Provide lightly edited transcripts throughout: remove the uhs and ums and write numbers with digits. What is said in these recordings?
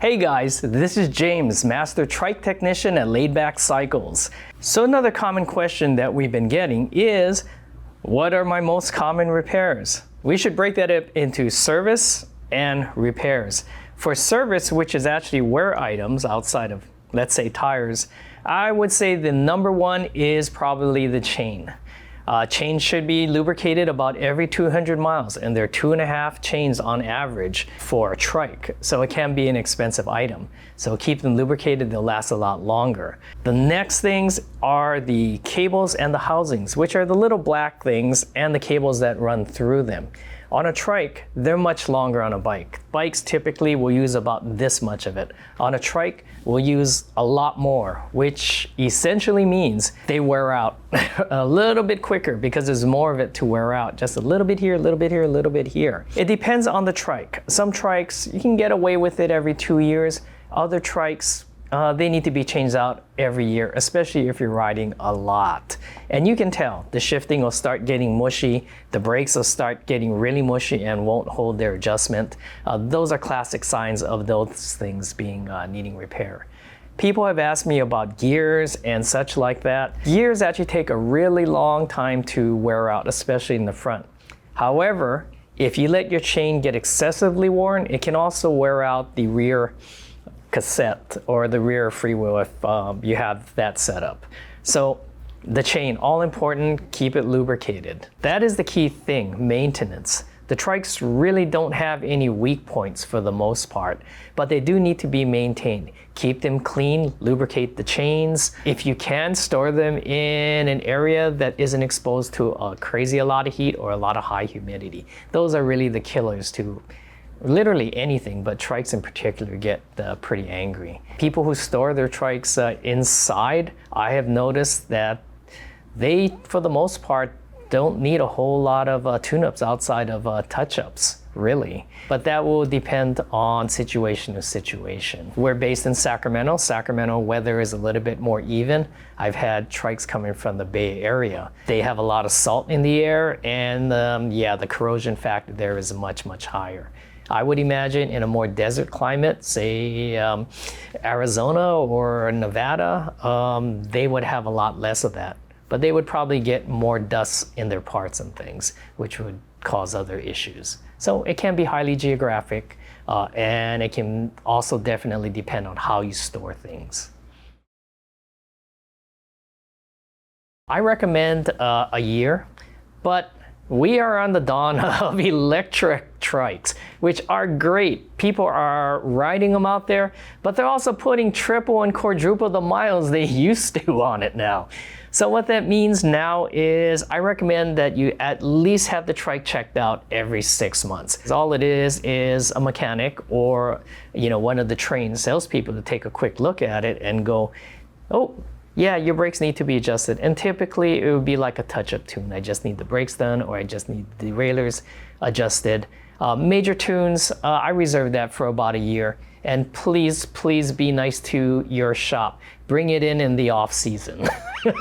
Hey guys, this is James, Master Trike Technician at Laidback Cycles. So another common question that we've been getting is, what are my most common repairs? We should break that up into service and repairs. For service, which is actually wear items outside of, let's say, tires, I would say the number one is probably the chain. Chains should be lubricated about every 200 miles, and they're 2.5 chains on average for a trike, so it can be an expensive item. So keep them lubricated, they'll last a lot longer. The next things are the cables and the housings, which are the little black things and the cables that run through them. On a trike, they're much longer on a bike. Bikes typically will use about this much of it. On a trike, we'll use a lot more, which essentially means they wear out a little bit quicker because there's more of it to wear out. Just a little bit here, a little bit here, a little bit here. It depends on the trike. Some trikes, you can get away with it every 2 years. Other trikes, they need to be changed out every year, especially if you're riding a lot. And you can tell the shifting will start getting mushy, the brakes will start getting really mushy and won't hold their adjustment. Those are classic signs of those things being needing repair. People have asked me about gears and such like that. Gears actually take a really long time to wear out, especially in the front. However, if you let your chain get excessively worn, it can also wear out the rear cassette or the rear freewheel if you have that set up. So the chain, all important, keep it lubricated. That is the key thing, maintenance. The trikes really don't have any weak points for the most part, but they do need to be maintained. Keep them clean, lubricate the chains. If you can, store them in an area that isn't exposed to a lot of heat or a lot of high humidity. Those are really the killers to literally anything, but trikes in particular get pretty angry. People who store their trikes inside, I have noticed that they, for the most part, don't need a whole lot of tune-ups outside of touch-ups, really. But that will depend on situation to situation. We're based in Sacramento. Sacramento weather is a little bit more even. I've had trikes coming from the Bay Area. They have a lot of salt in the air, and yeah, the corrosion factor there is much, much higher. I would imagine in a more desert climate, say Arizona or Nevada, they would have a lot less of that. But they would probably get more dust in their parts and things, which would cause other issues. So it can be highly geographic, and it can also definitely depend on how you store things. I recommend a year, but we are on the dawn of electric trikes, which are great. People are riding them out there, but they're also putting triple and quadruple the miles they used to on it now. So what that means now is I recommend that you at least have the trike checked out every 6 months. All it is a mechanic or one of the trained salespeople to take a quick look at it and go, oh, yeah, your brakes need to be adjusted. And typically it would be like a touch-up tune. I just need the brakes done, or I just need the derailleurs adjusted. Major tunes, I reserve that for about a year. And please, please be nice to your shop. Bring it in the off season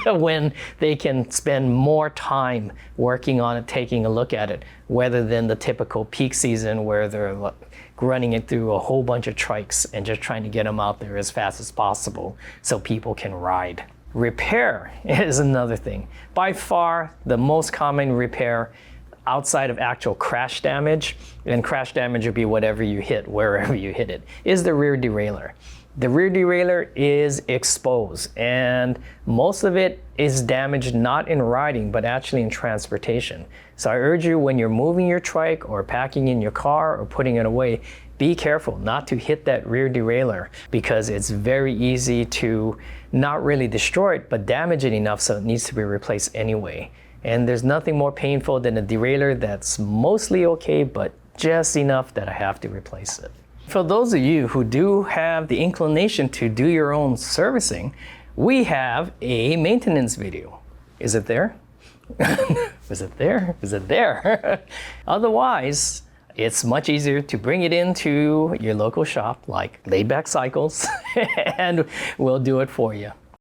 when they can spend more time working on it, taking a look at it, rather than the typical peak season where they're running it through a whole bunch of trikes and just trying to get them out there as fast as possible so people can ride. Repair is another thing. By far, the most common repair outside of actual crash damage, and crash damage would be whatever you hit, wherever you hit it, is the rear derailleur. The rear derailleur is exposed, and most of it is damaged not in riding, but actually in transportation. So I urge you, when you're moving your trike or packing in your car or putting it away, be careful not to hit that rear derailleur, because it's very easy to not really destroy it, but damage it enough so it needs to be replaced anyway. And there's nothing more painful than a derailleur that's mostly okay, but just enough that I have to replace it. For those of you who do have the inclination to do your own servicing, we have a maintenance video. Is it there? Is it there? Is it there? Otherwise, it's much easier to bring it into your local shop like Laidback Cycles and we'll do it for you.